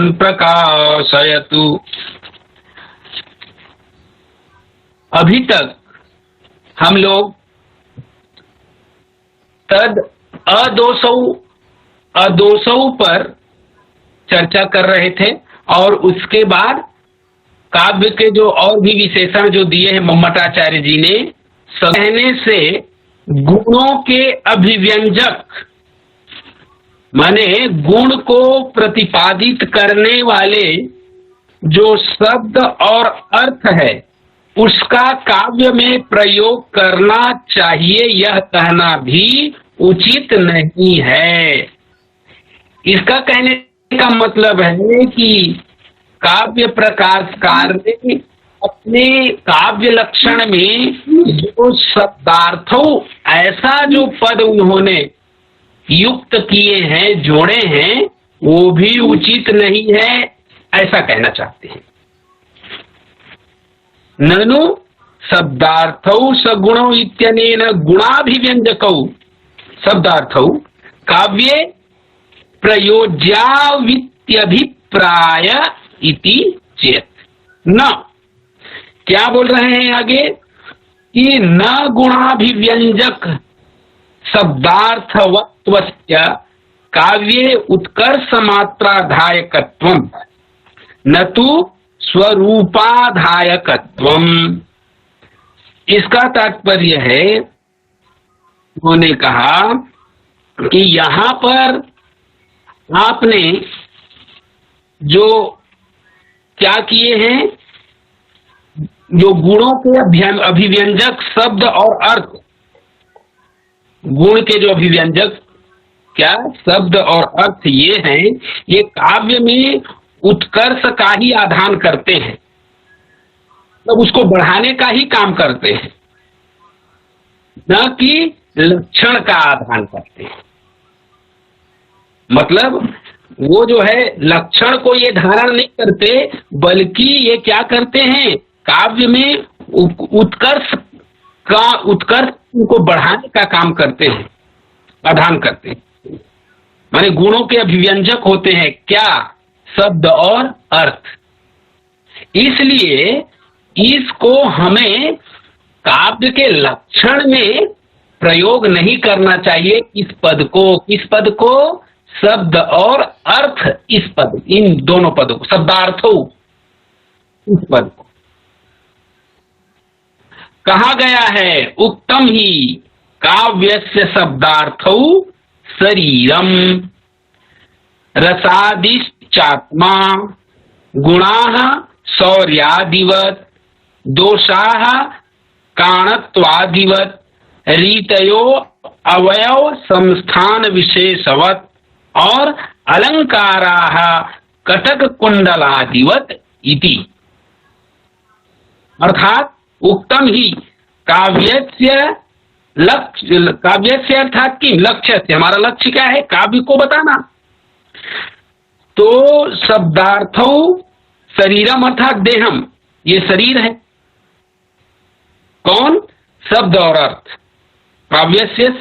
भगवान प्रकाशयतु। अभी तक हम लोग तद अदोषौ पर चर्चा कर रहे थे और उसके बाद काव्य के जो और भी विशेषण जो दिए हैं मम्मटाचार्य जी ने, कहने से गुणों के अभिव्यंजक माने गुण को प्रतिपादित करने वाले जो शब्द और अर्थ है उसका काव्य में प्रयोग करना चाहिए, यह कहना भी उचित नहीं है। इसका कहने का मतलब है कि काव्य प्रकाशकार ने अपने काव्य लक्षण में जो शब्दार्थों ऐसा जो पद उन्होंने युक्त किए हैं, जोड़े हैं, वो भी उचित नहीं है, ऐसा कहना चाहते हैं। ननु शब्दार्थौ सगुणौ इत्यनेन गुणाभिव्यंजकौ शब्दार्थौ काव्ये प्रयोज्यावित्यभिप्राय इति चेत। न क्या बोल रहे हैं आगे कि न गुणाभिव्यंजक शब्दार्थवत्वस्य काव्ये उत्कर्ष मात्राधायकत्वम् न तो स्वरूपाधायकत्वम्। इसका तात्पर्य है, उन्होंने कहा कि यहाँ पर आपने जो क्या किए हैं, जो गुणों के अभिव्यंजक शब्द और अर्थ, गुण के जो अभिव्यंजक क्या शब्द और अर्थ ये हैं, ये काव्य में उत्कर्ष का ही आधान करते हैं, मतलब उसको बढ़ाने का ही काम करते हैं, न कि लक्षण का आधान करते हैं। मतलब वो जो है लक्षण को ये धारण नहीं करते, बल्कि ये क्या करते हैं, काव्य में उत्कर्ष को बढ़ाने का काम करते हैं, आधान करते हैं। माने गुणों के अभिव्यंजक होते हैं क्या, शब्द और अर्थ। इसलिए इसको हमें काव्य के लक्षण में प्रयोग नहीं करना चाहिए। किस पद को शब्द और अर्थ, इस पद, इन दोनों पदों को, शब्दार्थों, इस पद को कहा गया है उक्तम ही काव्यस्य शब्दार्थौ शरीरम रसादिश्चात्मा गुणाः शौर्यादिवत् दोषाः काणत्वादिवत् रीतयो अवयव संस्थान विशेषवत् और अलंकाराः कटक कुंडलादिवत् इति। अर्थात उक्तम ही काव्यस्य अर्थात कि लक्ष्य से, हमारा लक्ष्य क्या है, काव्य को बताना। तो शब्दार्थौ शरीरम अर्थात देहम, ये शरीर है। कौन, शब्द और अर्थ। काव्यस्य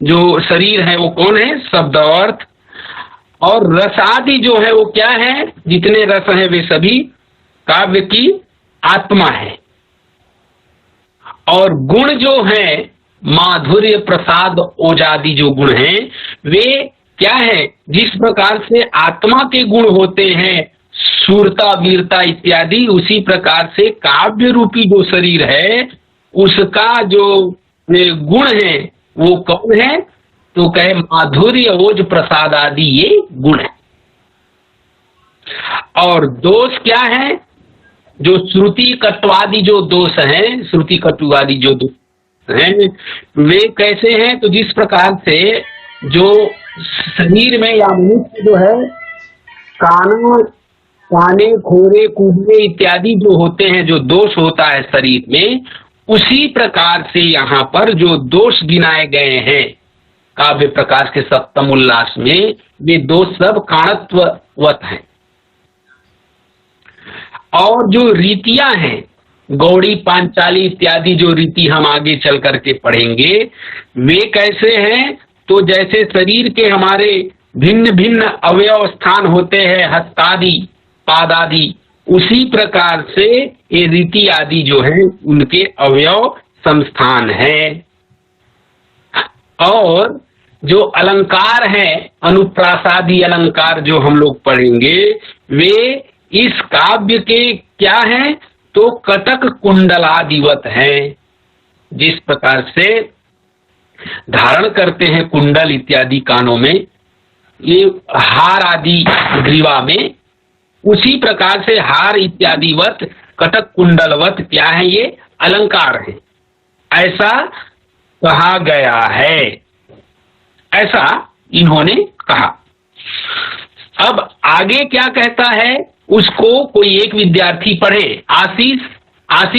जो शरीर है वो कौन है, शब्द और अर्थ। और रसादि जो है वो क्या है, जितने रस हैं वे सभी काव्य की आत्मा है। और गुण जो है, माधुर्य प्रसाद ओजादि जो गुण हैं, वे क्या है, जिस प्रकार से आत्मा के गुण होते हैं, शूरता वीरता इत्यादि, उसी प्रकार से काव्य रूपी जो शरीर है उसका जो गुण है वो कौन है, तो कहे माधुर्य ओज प्रसाद आदि ये गुण है। और दोष क्या है, जो श्रुति कट्वादि जो दोष हैं, श्रुति कटुवादि जो दोष हैं वे कैसे हैं, तो जिस प्रकार से जो शरीर में या मनुष्य जो है काने खोरे कूदने इत्यादि जो होते हैं, जो दोष होता है शरीर में, उसी प्रकार से यहाँ पर जो दोष गिनाए गए हैं काव्य प्रकाश के सप्तम उल्लास में, वे दोष सब काणत्ववत हैं। और जो रीतियां हैं, गौड़ी पांचाली इत्यादि जो रीति हम आगे चल करके पढ़ेंगे, वे कैसे हैं, तो जैसे शरीर के हमारे भिन्न भिन्न अवयव स्थान होते हैं, हस्तादि पादादि, उसी प्रकार से ये रीति आदि जो है उनके अवयव संस्थान है। और जो अलंकार है, अनुप्रासादी अलंकार जो हम लोग पढ़ेंगे, वे इस काव्य के क्या हैं, तो कटक कुंडलादिवत हैं। जिस प्रकार से धारण करते हैं कुंडल इत्यादि कानों में, ये हार आदि ग्रीवा में, उसी प्रकार से हार इत्यादिवत कटक कुंडलवत क्या है, ये अलंकार है, ऐसा कहा गया है, ऐसा इन्होंने कहा। अब आगे क्या कहता है उसको कोई एक विद्यार्थी पढ़े। आशीष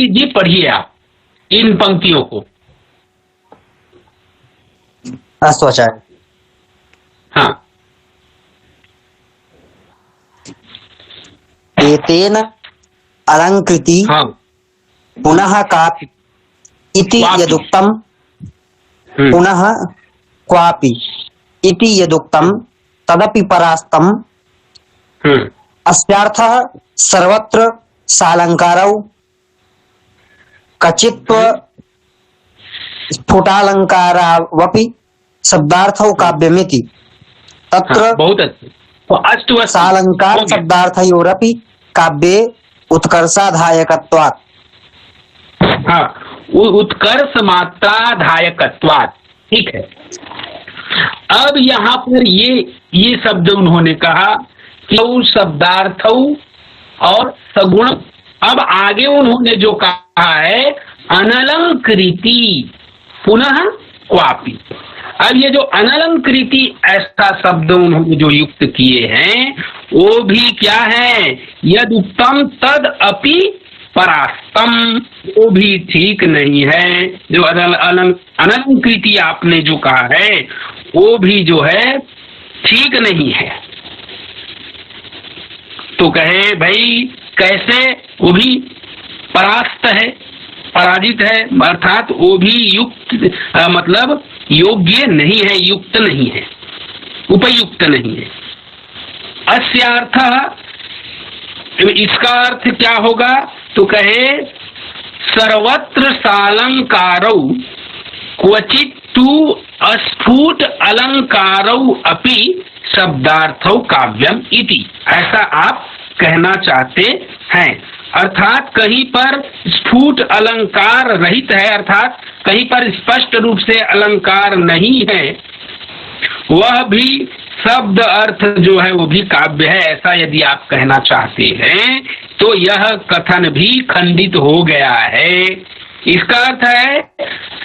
जी पढ़िए आप इन पंक्तियों को। अस्तु आचार्य। हाँ। एतेन अलंकृति हाँ। पुनः कापि इति यदुक्तम, पुनः क्वापि इति यदुक्तम तदपि परास्तम। अस्यार्थः सर्वत्र सालंकारौ कचित्व स्फुटालंकारावपि शब्दार्थौ काव्यमिति। तत्र बहुत अच्छा। सालंकार शब्दार्थयोरपि काव्ये उत्कर्षाधायकत्वात्। हाँ, उत्कर्ष मात्राधायकत्वात्, ठीक है। अब यहाँ पर ये शब्द उन्होंने कहा कि शब्दार्थौ और सगुण। अब आगे उन्होंने जो कहा है अनलंकृति पुनः क्वापि। अब ये जो अनलंकृति ऐसा शब्द उन्होंने जो युक्त किए हैं वो भी क्या है, यद उत्तम तद अपि परास्तम, वो भी ठीक नहीं है। जो अनलंकृति आपने जो कहा है वो भी जो है ठीक नहीं है। तो कहे भाई कैसे, वो भी परास्त है, पराजित है, अर्थात वो भी युक्त मतलब योग्य नहीं है, युक्त नहीं है, उपयुक्त नहीं है। अस्यार्थ, इसका अर्थ क्या होगा, तो कहे सर्वत्र सालंकारौ क्वचित तु अस्फुट अलंकारौ अपि शब्दार्थौ काव्यम इति, ऐसा आप कहना चाहते हैं। अर्थात कहीं पर स्फुट अलंकार रहित है, अर्थात कहीं पर स्पष्ट रूप से अलंकार नहीं है, वह भी शब्द अर्थ जो है वो भी काव्य है, ऐसा यदि आप कहना चाहते हैं तो यह कथन भी खंडित हो गया है। इसका अर्थ है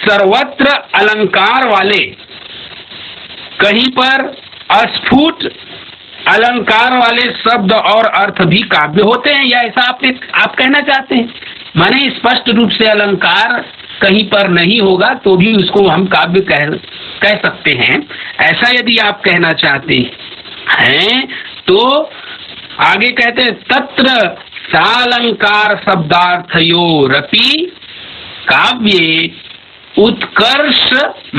सर्वत्र अलंकार वाले, कहीं पर अस्फुट अलंकार वाले शब्द और अर्थ भी काव्य होते हैं, या ऐसा आप कहना चाहते हैं? माने स्पष्ट रूप से अलंकार कहीं पर नहीं होगा तो भी उसको हम काव्य कह सकते हैं, ऐसा यदि आप कहना चाहते हैं तो आगे कहते हैं तत्र सालंकार शब्दार्थयोरपि काव्ये उत्कर्ष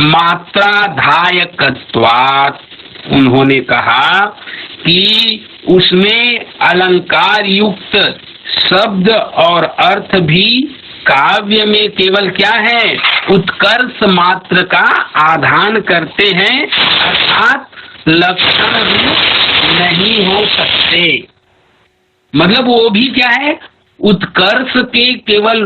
मात्राधायकत्वात्। उन्होंने कहा कि उसमें अलंकार युक्त शब्द और अर्थ भी काव्य में केवल क्या है, उत्कर्ष मात्र का आधान करते हैं, अर्थात लक्षण नहीं हो सकते। मतलब वो भी क्या है, उत्कर्ष के केवल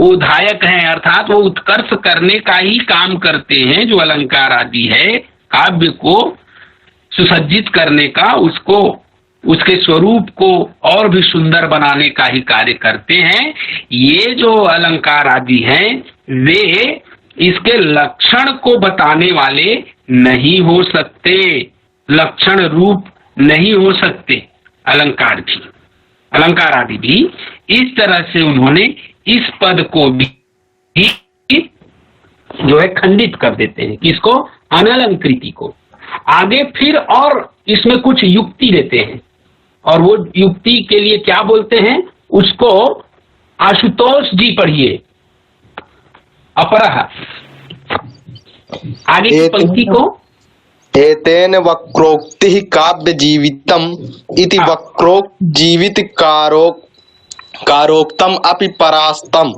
उधायक हैं, अर्थात वो उत्कर्ष करने का ही काम करते हैं। जो अलंकार आदि है काव्य को सुसज्जित करने का, उसको उसके स्वरूप को और भी सुंदर बनाने का ही कार्य करते हैं। ये जो अलंकार आदि हैं वे इसके लक्षण को बताने वाले नहीं हो सकते, लक्षण रूप नहीं हो सकते अलंकार भी, अलंकार आदि भी। इस तरह से उन्होंने इस पद को भी जो है खंडित कर देते हैं, किसको, अनलंकृति को। आगे फिर और इसमें कुछ युक्ति देते हैं, और वो युक्ति के लिए क्या बोलते हैं उसको आशुतोष जी पढ़िए। अपरह आगे की पंक्ति को। एतेन वक्रोक्तिः काव्यजीवितम् इति वक्रोक्जीवितकारोक्तम् अपि परास्तम्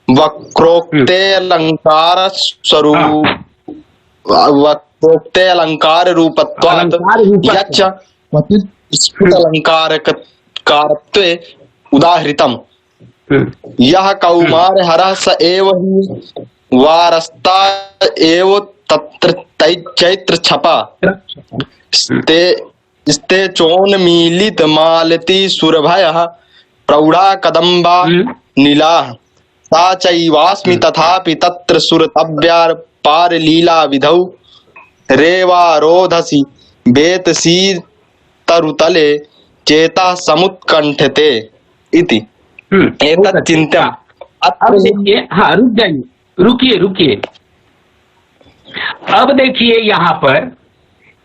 वक्रोक्तेऽलङ्काररूपत्वात् यच्च क्वचित् स्फुटलङ्कारत्वे उदाहृतम्। यः कौमारहरः स एव हि वारस्ता एव तत्र चैत्रछपा स्ते चोन्मीलित मालती सुरभयः प्रौढ़ा कदम्बा नीलाः सा चैवास्मि तथापि तत्र सुरतव्यार पारलीला विधौ रेवारोधसि वेतसी तरुतले चेता समुत्कंठते इति। एतत् चिन्त्यम्। अब देखिए, हाँ रुकिए। अब देखिए यहाँ पर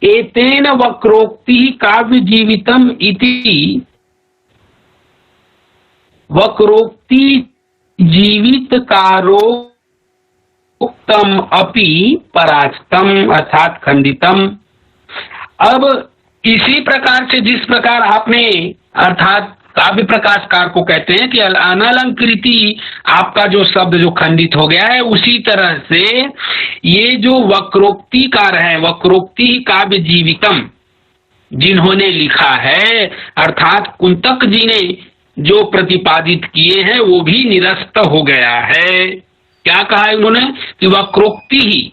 एतेन वक्रोक्ति काव्य जीवितम इति वक्रोक्ति जीवित कारोक्तम अपि परास्तम अर्थात खंडितम। अब इसी प्रकार से जिस प्रकार आपने अर्थात काव्य प्रकाशकार को कहते हैं कि अनलंकृति आपका जो शब्द जो खंडित हो गया है, उसी तरह से ये जो वक्रोक्तिकार है, वक्रोक्ति काव्य जीवितम जिन्होंने लिखा है अर्थात कुंतक जी ने जो प्रतिपादित किए हैं वो भी निरस्त हो गया है। क्या कहा है उन्होंने कि वक्रोक्ति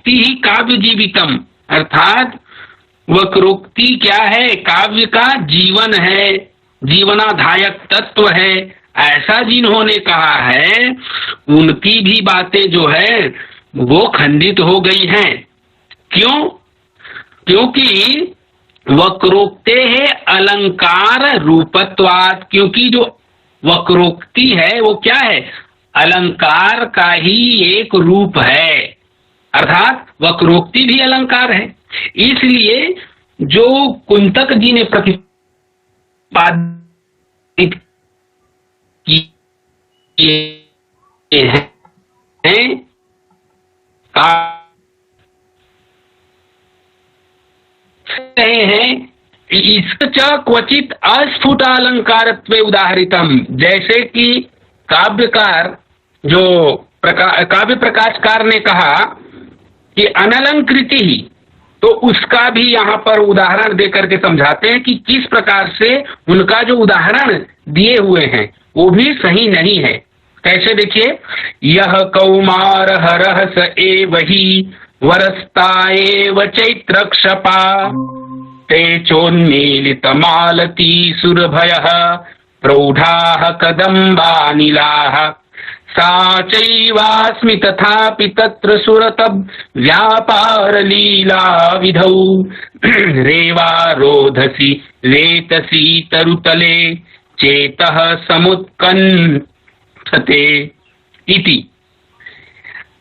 ही काव्य जीवितम अर्थात वक्रोक्ति क्या है, काव्य का जीवन है, जीवनाधायक तत्व है, ऐसा जिन्होंने कहा है उनकी भी बातें जो है वो खंडित हो गई हैं। क्यों? क्योंकि वक्रोक्ते है अलंकार रूपत्वात्, क्योंकि जो वक्रोक्ति है वो क्या है, अलंकार का ही एक रूप है, अर्थात वक्रोक्ति भी अलंकार है। इसलिए जो कुंतक जी ने प्रतिपादित किए हैं इसका क्वचित अस्फुटालंकारत्वे उदाहरितम, जैसे कि काव्यकार जो काव्य प्रकाशकार ने कहा कि अनलंकृति ही, तो उसका भी यहाँ पर उदाहरण देकर के समझाते हैं कि किस प्रकार से उनका जो उदाहरण दिए हुए हैं वो भी सही नहीं है। कैसे देखिए, यह कौमार हरह स एव ही वरस्ता एव चैत्र क्षपा ते चोन्मीलित मालती सुरभयः प्रौढ़ाः कदम्बा नीलाः सा चैवास्मि तथापि तत्र सुरतब व्यापार लीला विधौ रेवारोधसी वेतसी तरुतले चेतः समुत्कंठते इति।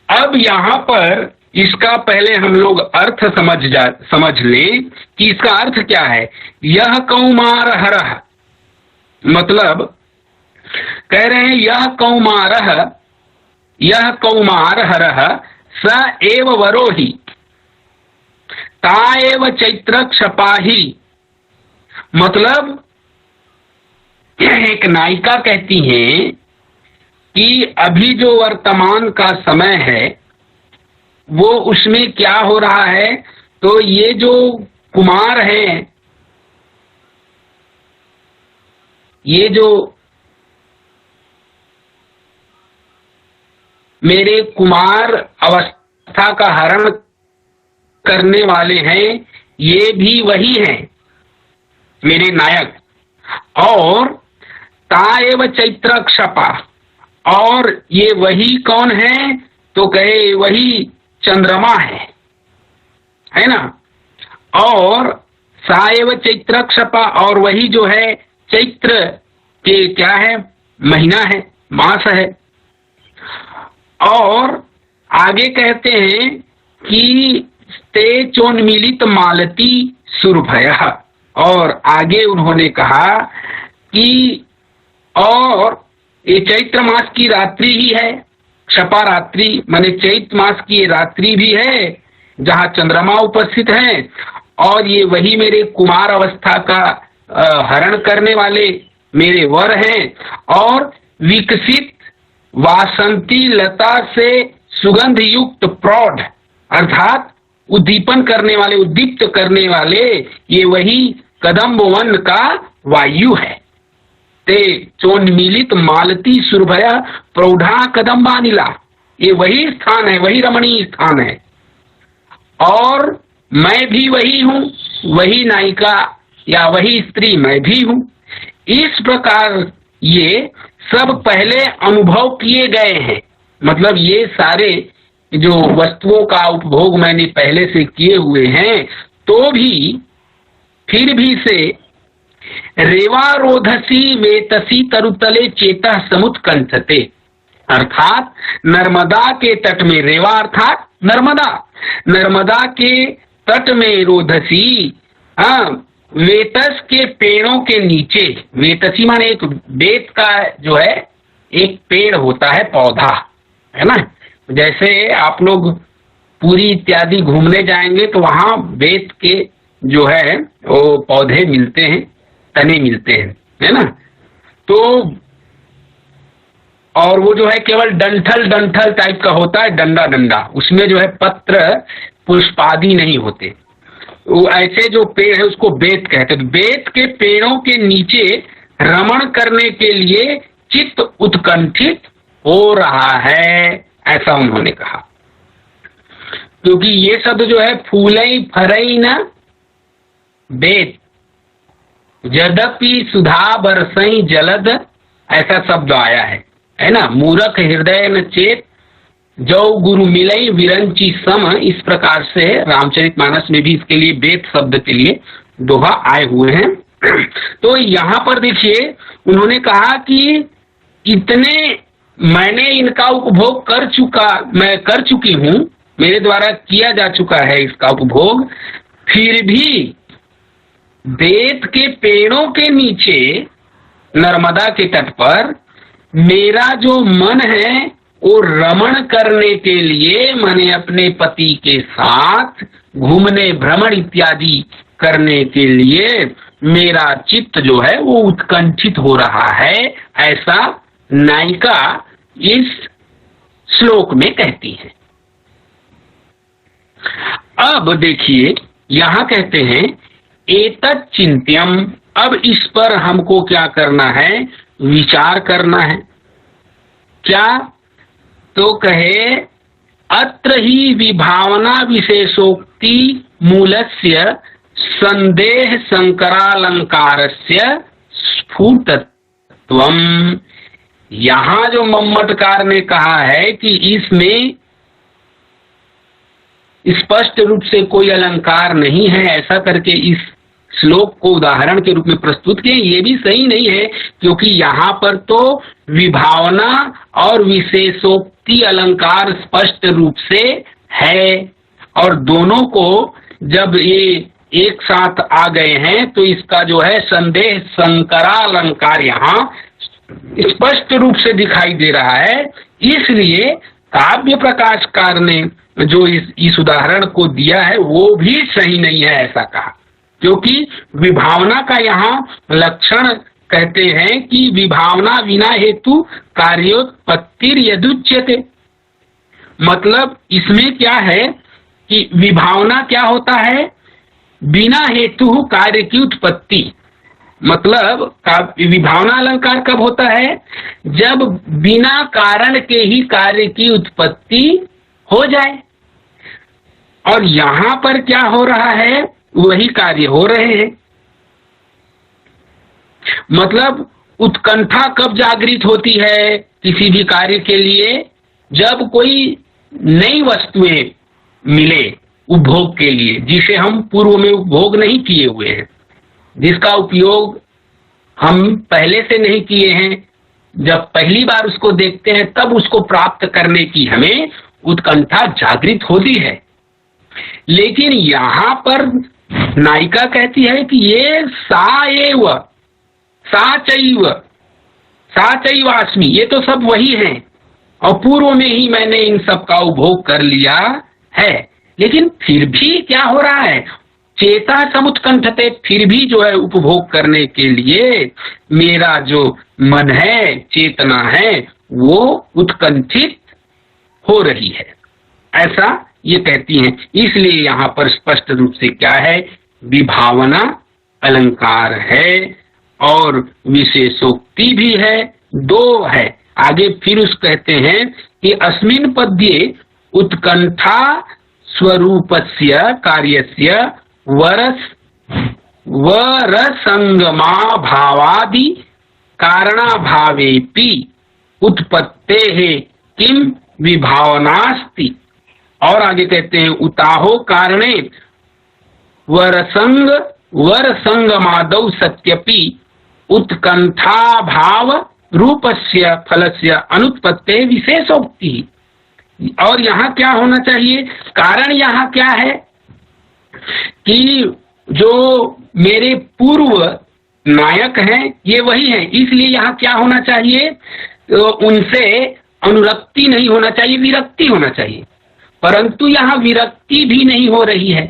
अब यहाँ पर इसका पहले हम लोग अर्थ समझ लें कि इसका अर्थ क्या है। यह कौमार हरह, मतलब कह रहे हैं यह कौमार हरह स एव वरोहि ता एव चैत्र क्षपाही, मतलब एक नायिका कहती हैं कि अभी जो वर्तमान का समय है वो उसमें क्या हो रहा है, तो ये जो कुमार है, ये जो मेरे कुमार अवस्था का हरण करने वाले हैं, ये भी वही हैं मेरे नायक। और ताएव चैत्र क्षपा, और ये वही कौन है, तो कहे वही चंद्रमा है ना। और साएव चैत्र क्षपा, और वही जो है चैत्र के क्या है, महीना है, मास है। और आगे कहते हैं कि ते चोन्मीलित मालती सुरभयः, और आगे उन्होंने कहा कि और ये चैत्र मास की रात्रि ही है, क्षपा रात्रि माने चैत्र मास की रात्रि भी है, जहाँ चंद्रमा उपस्थित हैं, और ये वही मेरे कुमार अवस्था का हरण करने वाले मेरे वर हैं, और विकसित वासंती लता से सुगंध युक्त प्रौढ़ अर्थात उद्दीपन करने वाले, उद्दीप्त करने वाले ये वही कदम्ब वन का वायु है। ते चोन्मीलित मालती सुरभया प्रौढ़ा कदम्बानिला, ये वही स्थान है, वही रमणीय स्थान है। और मैं भी वही हूँ, वही नायिका या वही स्त्री मैं भी हूँ। इस प्रकार ये सब पहले अनुभव किए गए हैं, मतलब ये सारे जो वस्तुओं का उपभोग मैंने पहले से किए हुए हैं, तो भी फिर भी से रेवारोधसी वेतसी तरुतले चेता समुत्कंठते, अर्थात नर्मदा के तट में, रेवा अर्थात नर्मदा, नर्मदा के तट में रोधसी, वेतस के पेड़ों के नीचे, वेतसी माने एक बेत का जो है एक पेड़ होता है, पौधा है ना। जैसे आप लोग पुरी इत्यादि घूमने जाएंगे तो वहां बेत के जो है वो पौधे मिलते हैं, तने मिलते हैं, है ना। तो और वो जो है केवल डंठल डंठल टाइप का होता है, डंडा डंडा, उसमें जो है पत्र पुष्पादि नहीं होते। वो ऐसे जो पेड़ है उसको बेत कहते हैं। बेत के पेड़ों के नीचे रमण करने के लिए चित्त उत्कंठित हो रहा है, ऐसा उन्होंने कहा। क्योंकि ये शब्द जो है फूलई फरई न बेत, यद्यपि सुधा बरसई जलद, ऐसा शब्द आया है ना। मूरख हृदय न चेत जौ गुरु मिलई विरंची सम, इस प्रकार से रामचरितमानस में भी इसके लिए बेत शब्द के लिए दोहा आए हुए हैं। तो यहाँ पर देखिए उन्होंने कहा कि इतने मैंने इनका उपभोग मैं कर चुकी हूँ, मेरे द्वारा किया जा चुका है इसका उपभोग, फिर भी बेत के पेड़ों के नीचे नर्मदा के तट पर मेरा जो मन है वो रमण करने के लिए, मैंने अपने पति के साथ घूमने भ्रमण इत्यादि करने के लिए मेरा चित्त जो है वो उत्कंठित हो रहा है, ऐसा नायिका इस श्लोक में कहती है। अब देखिए यहां कहते हैं एतत् चिंत्यम, अब इस पर हमको क्या करना है, विचार करना है। क्या तो कहे अत्र ही विभावना विशेषोक्ति मूलस्य संदेह संकरालंकारस्य स्फुटत्वम। यहां जो मम्मटकार ने कहा है कि इसमें स्पष्ट रूप से कोई अलंकार नहीं है, ऐसा करके इस श्लोक को उदाहरण के रूप में प्रस्तुत किए, ये भी सही नहीं है। क्योंकि यहाँ पर तो विभावना और विशेषोक्ति अलंकार स्पष्ट रूप से है, और दोनों को जब ये एक साथ आ गए हैं तो इसका जो है संदेह संकरा अलंकार यहाँ स्पष्ट रूप से दिखाई दे रहा है। इसलिए काव्य प्रकाशकार ने जो इस उदाहरण को दिया है वो भी सही नहीं है, ऐसा कहा। क्योंकि विभावना का यहाँ लक्षण कहते हैं कि विभावना बिना हेतु कार्योत्पत्तिर यदुच्यते, मतलब इसमें क्या है कि विभावना क्या होता है, बिना हेतु कार्य की उत्पत्ति। मतलब विभावना अलंकार कब होता है, जब बिना कारण के ही कार्य की उत्पत्ति हो जाए। और यहाँ पर क्या हो रहा है, वही कार्य हो रहे हैं। मतलब उत्कंठा कब जागृत होती है किसी भी कार्य के लिए, जब कोई नई वस्तुएं मिले उपभोग के लिए, जिसे हम पूर्व में उपभोग नहीं किए हुए हैं, जिसका उपयोग हम पहले से नहीं किए हैं। जब पहली बार उसको देखते हैं तब उसको प्राप्त करने की हमें उत्कंठा जागृत होती है। लेकिन यहाँ पर नायिका कहती है कि ये सा चैवास्मि, ये तो सब वही हैं और पूर्व में ही मैंने इन सब का उपभोग कर लिया है। लेकिन फिर भी क्या हो रहा है, चेता समुत्कंठते, फिर भी जो है उपभोग करने के लिए मेरा जो मन है, चेतना है, वो उत्कंठित हो रही है, ऐसा ये कहती हैं। इसलिए यहाँ पर स्पष्ट रूप से क्या है, विभावना अलंकार है और विशेषोक्ति भी है, दो है। आगे फिर उस कहते हैं कि अस्मिन् पद्ये उत्कंठा स्वरूपस्य कार्यस्य वरसंगमा भावादि कारणाभावेपि उत्पत्तेः किम विभावनास्ति। और आगे कहते हैं उताहो कारणे वरसंगमादौ सत्यपि उत्कंठा भाव रूपस्य फलस्य अनुत्पत्ते विशेषोक्ति। और यहाँ क्या होना चाहिए, कारण यहाँ क्या है कि जो मेरे पूर्व नायक हैं ये वही हैं, इसलिए यहाँ क्या होना चाहिए, तो उनसे अनुरक्ति नहीं होना चाहिए, विरक्ति होना चाहिए। परंतु यहाँ विरक्ति भी नहीं हो रही है,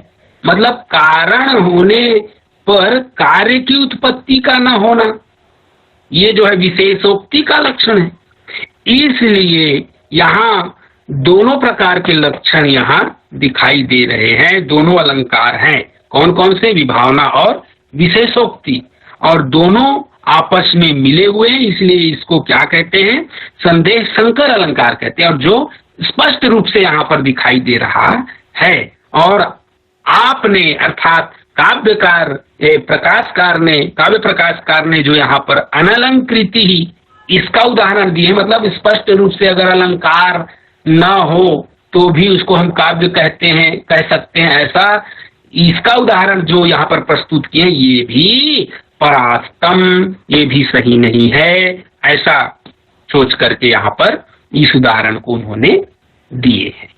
मतलब कारण होने पर कार्य की उत्पत्ति का न होना, ये जो है विशेषोक्ति का लक्षण है। इसलिए यहाँ दोनों प्रकार के लक्षण यहाँ दिखाई दे रहे हैं, दोनों अलंकार हैं। कौन कौन से, विभावना और विशेषोक्ति, और दोनों आपस में मिले हुए हैं, इसलिए इसको क्या कहते हैं, संदेश संकर अलंकार कहते हैं। और जो स्पष्ट रूप से यहाँ पर दिखाई दे रहा है, और आपने अर्थात काव्यकार प्रकाशकार ने, काव्य प्रकाशकार ने जो यहाँ पर अनलंकृति ही इसका उदाहरण दिए, मतलब स्पष्ट रूप से अगर अलंकार न हो तो भी उसको हम काव्य कहते हैं, कह सकते हैं, ऐसा इसका उदाहरण जो यहाँ पर प्रस्तुत किए ये भी परास्तम, ये भी सही नहीं है, ऐसा सोच करके यहाँ पर इस उदाहरण को उन्होंने दिए हैं।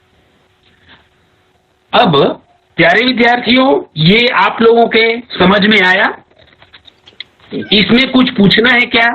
अब प्यारे विद्यार्थियों, ये आप लोगों के समझ में आया, इसमें कुछ पूछना है क्या?